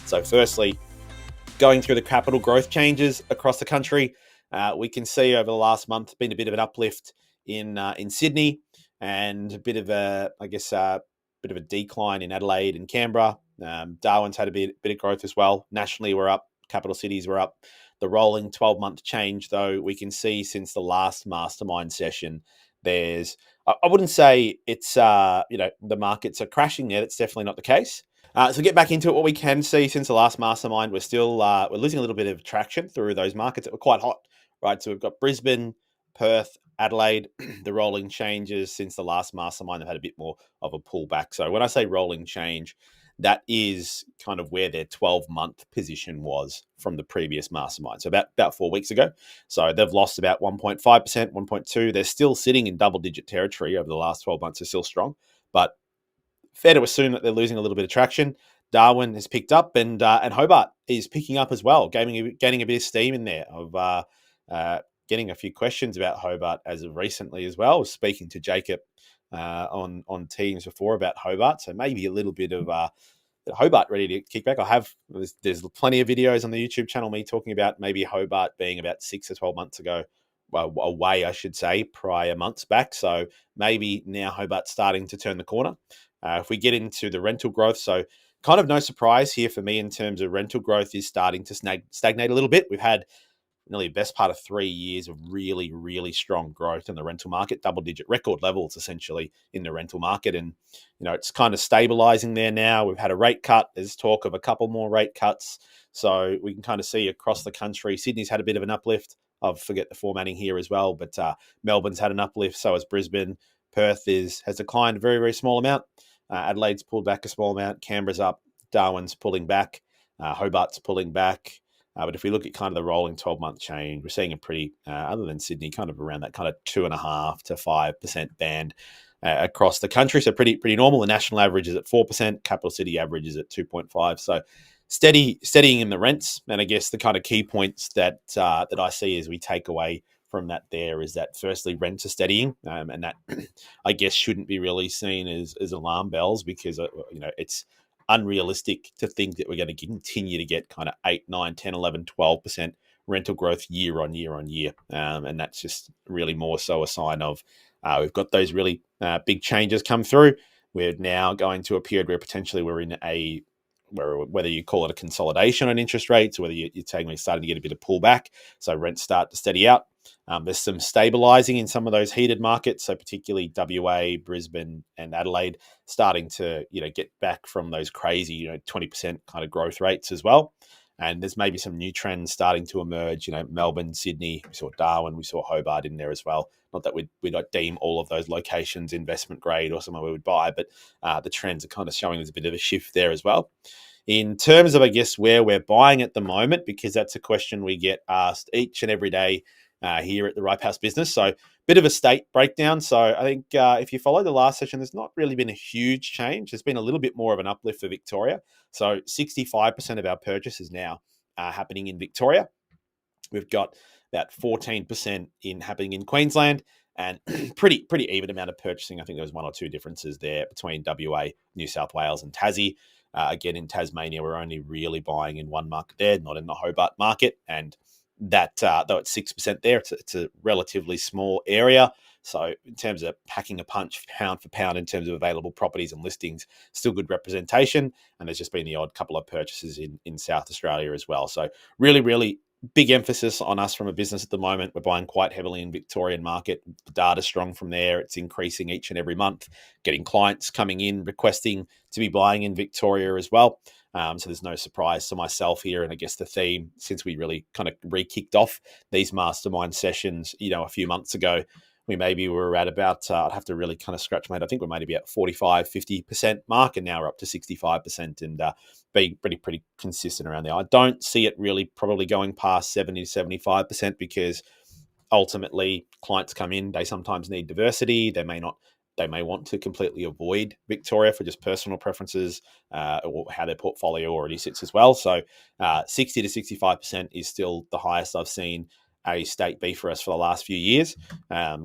So firstly, going through the capital growth changes across the country, we can see over the last month been a bit of an uplift in Sydney, and a bit of a decline in Adelaide and Canberra. Darwin's had a bit of growth as well. Nationally, we're up. Capital cities were up. The rolling 12-month change, though, we can see since the last mastermind session, I wouldn't say it's the markets are crashing yet. It's definitely not the case. So get back into it. What we can see since the last mastermind, we're losing a little bit of traction through those markets that were quite hot, right? So we've got Brisbane, Perth, Adelaide. The rolling changes since the last mastermind have had a bit more of a pullback. So when I say rolling change, that is kind of where their 12-month position was from the previous mastermind. So about 4 weeks ago. So they've lost about 1.5%, 1.2%. They're still sitting in double-digit territory over the last 12 months. They're still strong, but fair to assume that they're losing a little bit of traction. Darwin has picked up, and Hobart is picking up as well, gaining a bit of steam in there. Of getting a few questions about Hobart as of recently as well. I was speaking to Jacob on Teams before about Hobart, so maybe a little bit of Hobart ready to kick back. There's plenty of videos on the YouTube channel me talking about maybe Hobart being about 6 to 12 months ago. Away, I should say, prior months back. So maybe now Hobart's starting to turn the corner. If we get into the rental growth, so kind of no surprise here for me in terms of rental growth is starting to stagnate a little bit. We've had nearly the best part of 3 years of really, really strong growth in the rental market, double-digit record levels essentially in the rental market. And, it's kind of stabilizing there now. We've had a rate cut. There's talk of a couple more rate cuts. So we can kind of see across the country, Sydney's had a bit of an uplift. I forget the formatting here as well, but Melbourne's had an uplift. So has Brisbane. Perth has declined a very, very small amount. Adelaide's pulled back a small amount. Canberra's up. Darwin's pulling back. Hobart's pulling back. But if we look at kind of the rolling 12-month change, we're seeing a pretty, other than Sydney, kind of around that kind of 2.5% to 5% band across the country. So pretty normal. The national average is at 4%. Capital city average is at 2.5%. So steadying in the rents. And I guess the kind of key points that I see as we take away from that there is that firstly, rents are steadying, and that I guess shouldn't be really seen as alarm bells, because it's unrealistic to think that we're going to continue to get kind of 8, 9, 10, 11, 12% rental growth year on year on year. And that's just really more so a sign of we've got those really big changes come through. We're now going to a period where potentially we're in whether you call it a consolidation on interest rates, or whether you're saying we're starting to get a bit of pullback. So rents start to steady out. There's some stabilizing in some of those heated markets, so particularly WA, Brisbane, and Adelaide, starting to get back from those crazy 20% kind of growth rates as well. And there's maybe some new trends starting to emerge. Melbourne, Sydney, we saw Darwin, we saw Hobart in there as well. Not that we'd deem all of those locations investment grade or somewhere we would buy, but the trends are kind of showing there's a bit of a shift there as well. In terms of, I guess, where we're buying at the moment, because that's a question we get asked each and every day here at the Ripe House Business. So bit of a state breakdown. So I think if you follow the last session, there's not really been a huge change. There's been a little bit more of an uplift for Victoria. So 65% of our purchases now are happening in Victoria. We've got about 14% happening in Queensland, and pretty even amount of purchasing. I think there was 1 or 2 differences there between WA, New South Wales, and Tassie. Again, in Tasmania, we're only really buying in one market there, not in the Hobart market. And that, though it's 6% there, it's a relatively small area. So in terms of packing a punch pound for pound in terms of available properties and listings, still good representation. And there's just been the odd couple of purchases in South Australia as well. So really, really big emphasis on us from a business at the moment. We're buying quite heavily in Victorian market. The data's strong from there. It's increasing each and every month, getting clients coming in, requesting to be buying in Victoria as well. So there's no surprise to myself here. And I guess the theme, since we really kind of re-kicked off these mastermind sessions, a few months ago, we maybe were at about, I'd have to really kind of scratch my head. I think we're maybe at 45, 50% mark, and now we're up to 65% and being pretty consistent around there. I don't see it really probably going past 70 to 75%, because ultimately clients come in, they sometimes need diversity. They may want to completely avoid Victoria for just personal preferences or how their portfolio already sits as well. So 60 to 65% is still the highest I've seen a state be for us for the last few years.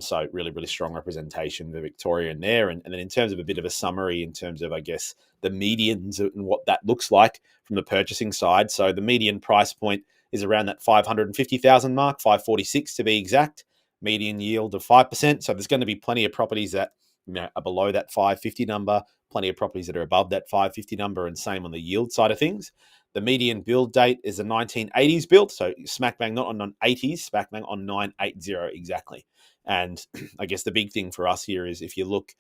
So really, really strong representation for Victoria in there. And then in terms of a bit of a summary, in terms of, I guess, the medians and what that looks like from the purchasing side. So the median price point is around that 550,000 mark, 546 to be exact. Median yield of 5%. So there's going to be plenty of properties that are below that 550 number, plenty of properties that are above that 550 number, and same on the yield side of things. The median build date is a 1980s build, so smack bang not on 80s, smack bang on 980 exactly. And I guess the big thing for us here is if you look,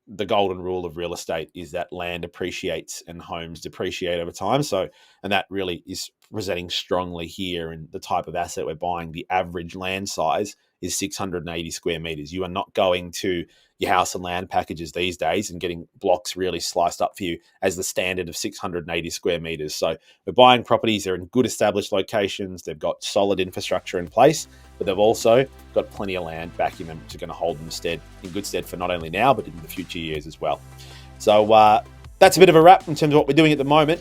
the golden rule of real estate is that land appreciates and homes depreciate over time. So, and that really is presenting strongly here in the type of asset we're buying. The average land size is 680 square meters. You are not going to your house and land packages these days and getting blocks really sliced up for you as the standard of 680 square meters. So we're buying properties, they're in good established locations, they've got solid infrastructure in place, but they've also got plenty of land backing them, which are going to hold them in good stead for not only now, but in the future years as well. So that's a bit of a wrap in terms of what we're doing at the moment.